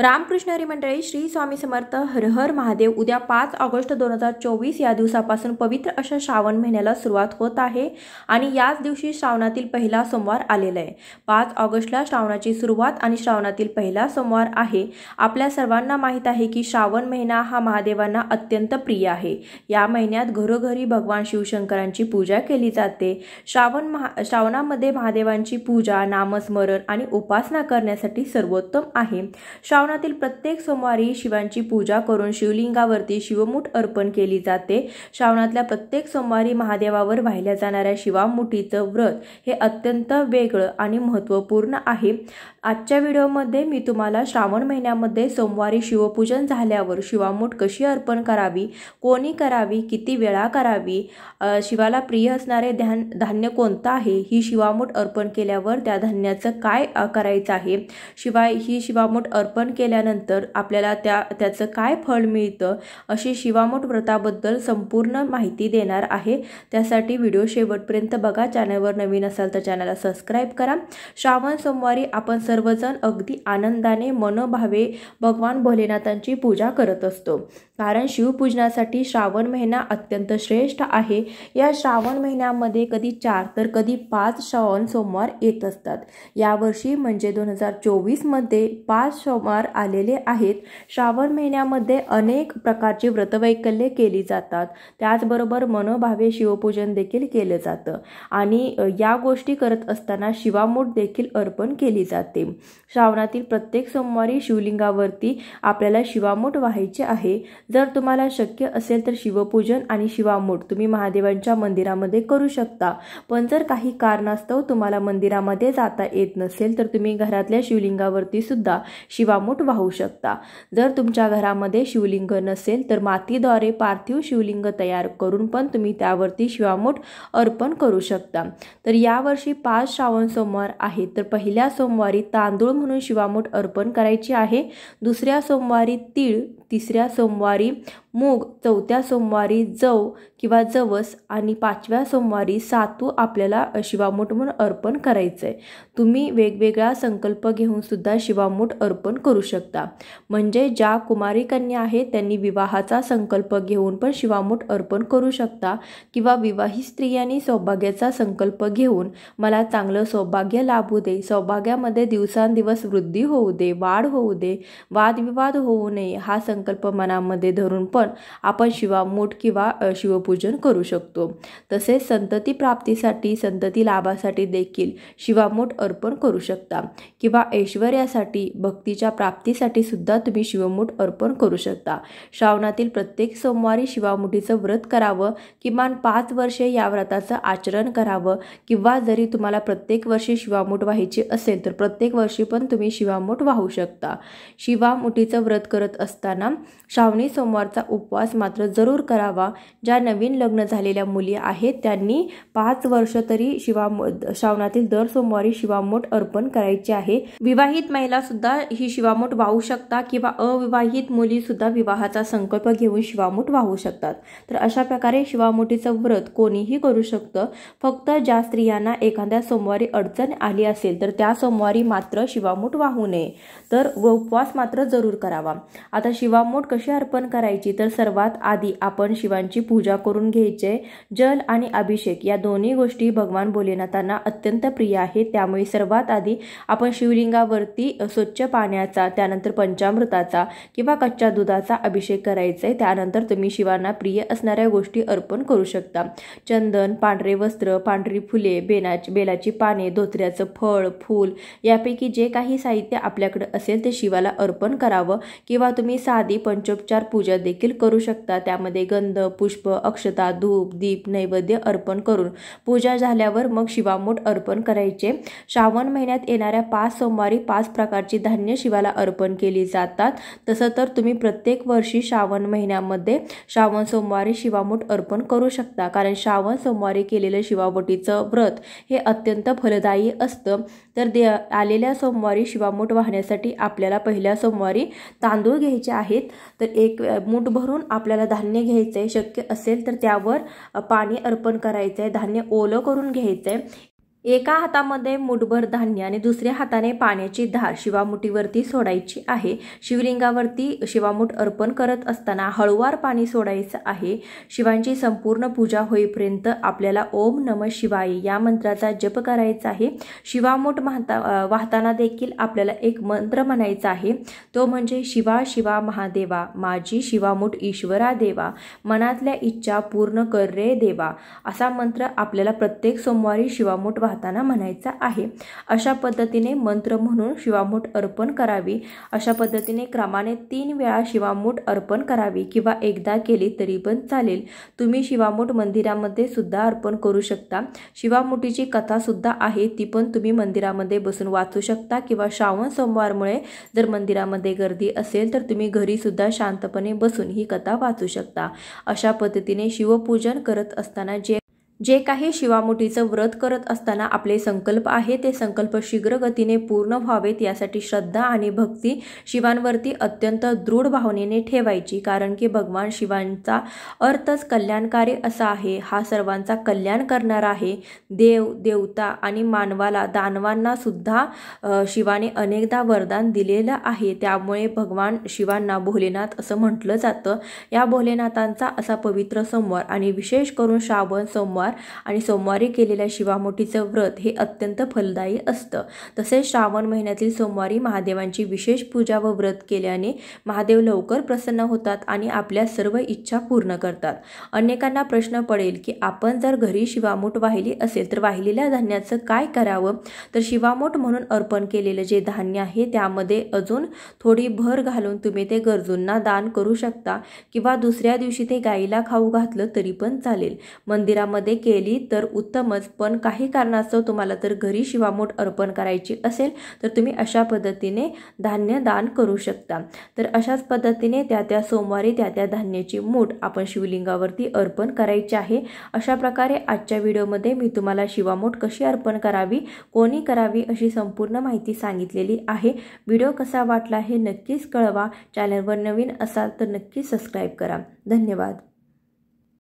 रामकृष्ण हरी मंडळी, श्री स्वामी समर्थ, हर हर महादेव। उद्या 5 ऑगस्ट 2024 या दिवसापासून पवित्र अशा श्रावण महिन्याला सुरुवात होत आहे आणि याच दिवशी श्रावणातील पहिला सोमवार आलेला आहे। 5 ऑगस्टला श्रावणाची सुरुवात आणि श्रावणातील पहिला सोमवार आहे। आपल्या सर्वांना माहित आहे की श्रावण महिना हा महादेवांना अत्यंत प्रिय आहे। या महिन्यात घरोघरी भगवान शिवशंकरांची पूजा केली जाते। श्रावणामध्ये महादेवांची पूजा, नामस्मरण आणि उपासना करण्यासाठी सर्वोत्तम आहे। श्रावणातील प्रत्येक सोमवारी शिवांची पूजा करून शिवलिंगावरती शिवमुठ अर्पण केली जाते। श्रावणातल्या प्रत्येक सोमवारी महादेवावर वाहिल्या जाणाऱ्या शिवामुठीचं व्रत हे अत्यंत वेगळं आणि महत्त्वपूर्ण आहे। आजच्या व्हिडिओमध्ये मी तुम्हाला श्रावण महिन्यामध्ये सोमवारी शिवपूजन झाल्यावर शिवामुठ कशी अर्पण करावी, कोणी करावी, किती वेळा करावी, शिवाला प्रिय असणारे धान्य कोणतं आहे, ही शिवामुठ अर्पण केल्यावर त्या धान्याचं काय करायचं आहे, शिवाय ही शिवामुठ अर्पण केल्यानंतर आपल्याला त्याचं काय फळ मिळतं, अशी शिवामुठ व्रताबद्दल संपूर्ण माहिती देणार आहे। त्यासाठी व्हिडिओ शेवटपर्यंत बघा। चॅनलवर नवीन असाल तर चॅनलला सबस्क्राइब करा। श्रावण सोमवारी आपण सर्वजण अगदी आनंदाने मनोभावे भगवान भोलेनाथांची पूजा करत असतो, कारण शिवपूजनासाठी श्रावण महिना अत्यंत श्रेष्ठ आहे। या श्रावण महिन्यामध्ये कधी 4 तर कधी 5 श्रावण सोमवार येत असतात। यावर्षी म्हणजे 2024 मध्ये 5 सोमवार आलेले आहेत। श्रावण महिन्यामध्ये अनेक प्रकारची व्रतवैकल्ये केली जातात, त्याचबरोबर मनोभावे शिवपूजन देखील केले जातं आणि या गोष्टी करत असताना शिवामुठ देखील अर्पण केली जाते। श्रावणातील प्रत्येक सोमवारी शिवलिंगावरती आपल्याला शिवामुठ वाहायचे आहे। जर तुम्हाला शक्य असेल तर शिवपूजन आणि शिवामुठ तुम्ही महादेवांच्या मंदिरामध्ये करू शकता, पण जर काही कारणास्तव तुम्हाला मंदिरामध्ये जाता येत नसेल तर तुम्ही घरातल्या शिवलिंगावरती सुद्धा शिवामुठ वाहू शकता। जर तुमच्या घरामध्ये शिवलिंग नसेल तर मातीद्वारे पार्थिव शिवलिंग तयार करून पण तुम्ही त्यावरती शिवामुठ अर्पण करू शकता। तर यावर्षी 5 श्रावण सोमवार आहे, तर पहिल्या सोमवारी तांदूळ म्हणून शिवामुठ अर्पण करायची आहे, दुसऱ्या सोमवारी तीळ, तिसऱ्या सोमवारी मूग, चौथ्या सोमवारी जव किंवा जवस आणि 5व्या सोमवारी सातू आपल्याला शिवामुठ म्हणून अर्पण करायचंय। तुम्ही वेगवेगळा संकल्प घेऊन सुद्धा शिवामुठ अर्पण करू शकता। म्हणजे ज्या कुमारी कन्या आहेत त्यांनी विवाहाचा संकल्प घेऊन पण शिवामुठ अर्पण करू शकता, किंवा विवाहित स्त्रियांनी सौभाग्याचा संकल्प घेऊन मला चांगलं सौभाग्य लाभू दे, सौभाग्यामध्ये दिवसांदिवस वृद्धी होऊ दे, वाढ होऊ दे, वादविवाद होऊ नये, हा संकल्प मनामध्ये धरून पण आपण शिवामुठ किंवा शिवपूजन करू शकतो। तसेच संतती प्राप्तीसाठी, संतती लाभासाठी देखील शिवामुठ अर्पण करू शकता, किंवा ऐश्वर्यासाठी, भक्तीच्या प्राप्तीसाठी सुद्धा तुम्ही शिवमुठ अर्पण करू शकता। श्रावणातील प्रत्येक सोमवारी शिवामुठीचं व्रत करावं, किमान 5 वर्षे या व्रताचं आचरण करावं, किंवा जरी तुम्हाला प्रत्येक वर्षी शिवामुठ व्हायची असेल तर प्रत्येक वर्षी पण तुम्ही शिवामुठ वाहू शकता। शिवामुठीचं व्रत करत असताना श्रावणी सोमवारचा उपवास मात्र जरूर करावा। ज्या नवीन लग्न झालेल्या मुली आहेत त्यांनी 5 वर्ष तरी श्रावणातील दर सोमवारी शिवामुठ अर्पण करायचे आहे। विवाहित महिला सुद्धा ही शिवामुठ वाहू शकता, किंवा अविवाहित मुली सुद्धा विवाहाचा संकल्प घेऊन शिवामुठ वाहू शकतात। तर अशा प्रकारे शिवामुठीचं व्रत कोणीही करू शकतं। फक्त ज्या स्त्रियांना एखाद्या सोमवारी अडचण आली असेल तर त्या सोमवारी मात्र शिवामुठ वाहू नये, तर उपवास मात्र जरूर करावा। आता शिवामुठ कशी अर्पण करायची, तर सर्वात आधी आपण शिवांची पूजा करून घ्यायचे। जल आणि अभिषेक या दोन्ही गोष्टी भगवान भोलेनाथांना अत्यंत प्रिय आहेत, त्यामुळे सर्वात आधी आपण शिवलिंगावरती स्वच्छ पाण्याचा, त्यानंतर पंचामृताचा किंवा कच्च्या दुधाचा अभिषेक करायचा आहे। त्यानंतर तुम्ही शिवांना प्रिय असणाऱ्या गोष्टी अर्पण करू शकता। चंदन, पांढरे वस्त्र, पांढरी फुले, बेलाची पाने, धोत्र्याचं फळ, फूल यापैकी जे काही साहित्य आपल्याकडे असेल ते शिवाला अर्पण करावं, किंवा तुम्ही साधी पंचोपचार पूजा देखील करू शकता। त्यामध्ये गंध, पुष्प, अक्षता, धूप, दीप, नैवेद्य अर्पण करून पूजा झाल्यावर मग शिवामुठ अर्पण करायचे। श्रावण महिन्यात येणाऱ्या 5 सोमवारी 5 प्रकारची धान्य शिवाला अर्पण केली जातात। तसं तर तुम्ही प्रत्येक वर्षी श्रावण महिन्यामध्ये श्रावण सोमवारी शिवामुठ अर्पण करू शकता, कारण श्रावण सोमवारी केलेलं शिवामुठीचं व्रत हे अत्यंत फलदायी असतं। तर आलेल्या सोमवारी शिवामुठ वाहण्यासाठी आपल्याला पहिल्या सोमवारी तांदूळ घ्यायचे आहेत, तर एक मूठ भरून आपल्याला धान्य घ्यायचं आहे। शक्य असेल तर त्यावर पाणी अर्पण करायचं आहे, धान्य ओलं करून घ्यायचं आहे। एका हातामध्ये मुठभर धान्य आणि दुसऱ्या हाताने पाण्याची धार शिवामुठीवरती सोडायची आहे। शिवलिंगावरती शिवामुठ अर्पण करत असताना हळूवार पाणी सोडायचं आहे। शिवांची संपूर्ण पूजा होईपर्यंत आपल्याला ओम नमः शिवाय या मंत्राचा जप करायचा आहे। शिवामुठ वाहताना देखील आपल्याला एक मंत्र म्हणायचा आहे, तो म्हणजे शिवा शिवा महादेवा, माझी शिवामुठ ईश्वरा देवा, मनातल्या इच्छा पूर्ण कर रे देवा, असा मंत्र आपल्याला प्रत्येक सोमवारी शिवामुठ वाहताना म्हणायचा आहे। अशा पद्धतीने मंत्र म्हणून शिवामुठ अर्पण करावी। अशा पद्धतीने क्रमाने 3 वेळा शिवामुठ अर्पण करावी किंवा एकदा केली तरी पण चालेल। तुम्ही शिवामुठ मंदिरामध्ये सुद्धा अर्पण करू शकता। शिवामुठीची कथा सुद्धा आहे, ती पण तुम्ही मंदिरामध्ये बसून वाचू शकता किंवा श्रावण सोमवारमुळे जर मंदिरामध्ये गर्दी असेल तर तुम्ही घरी सुद्धा शांतपणे बसून ही कथा वाचू शकता। अशा पद्धतीने शिवपूजन करत असताना जे काही शिवामुठीचं व्रत करत असताना आपले संकल्प आहे ते संकल्प शीघ्र गतीने पूर्ण व्हावेत यासाठी श्रद्धा आणि भक्ती शिवांवरती अत्यंत दृढ भावनेने ठेवायची, कारण की भगवान शिवांचा अर्थच कल्याणकारी असा आहे। हा सर्वांचा कल्याण करणारा आहे। देव देवता आणि मानवाला दानवांना सुद्धा शिवाने अनेकदा वरदान दिलेलं आहे। त्यामुळे भगवान शिवांना भोलेनाथ असं म्हटलं जातं। या भोलेनाथांचा असा पवित्र सोमवार आणि विशेष करून श्रावण सोमवार आणि सोमवारी केलेल्या शिवामुठीचं व्रत हे अत्यंत फलदायी असतं। तसेच श्रावण महिन्यातील सोमवारी महादेवांची विशेष पूजा व व्रत केल्याने महादेव लवकर प्रसन्न होतात आणि आपल्या सर्व इच्छा पूर्ण करतात। अनेकांना प्रश्न पडेल की आपण जर घरी शिवामुठ वाहिली असेल तर वाहिलेल्या धान्याचं काय करावं? तर शिवामुठ म्हणून अर्पण केलेलं जे धान्य आहे त्यामध्ये अजून थोडी भर घालून तुम्ही ते गरजूंना दान करू शकता किंवा दुसऱ्या दिवशी ते गाईला खाऊ घातलं तरी पण चालेल। मंदिरामध्ये केली तर उत्तमच, पण काही कारणास्तव तुम्हाला तर घरी शिवामुठ अर्पण करायची असेल तर तुम्ही अशा पद्धतीने धान्य दान करू शकता। तर अशाच पद्धतीने त्या सोमवारी त्या धान्याची मूठ आपण शिवलिंगावरती अर्पण करायची आहे। अशा प्रकारे आजच्या व्हिडिओमध्ये मी तुम्हाला शिवामुठ कशी अर्पण करावी, कोणी करावी अशी संपूर्ण माहिती सांगितलेली आहे। व्हिडिओ कसा वाटला हे नक्कीच कळवा। चॅनलवर नवीन असाल तर नक्की सबस्क्राईब करा। धन्यवाद।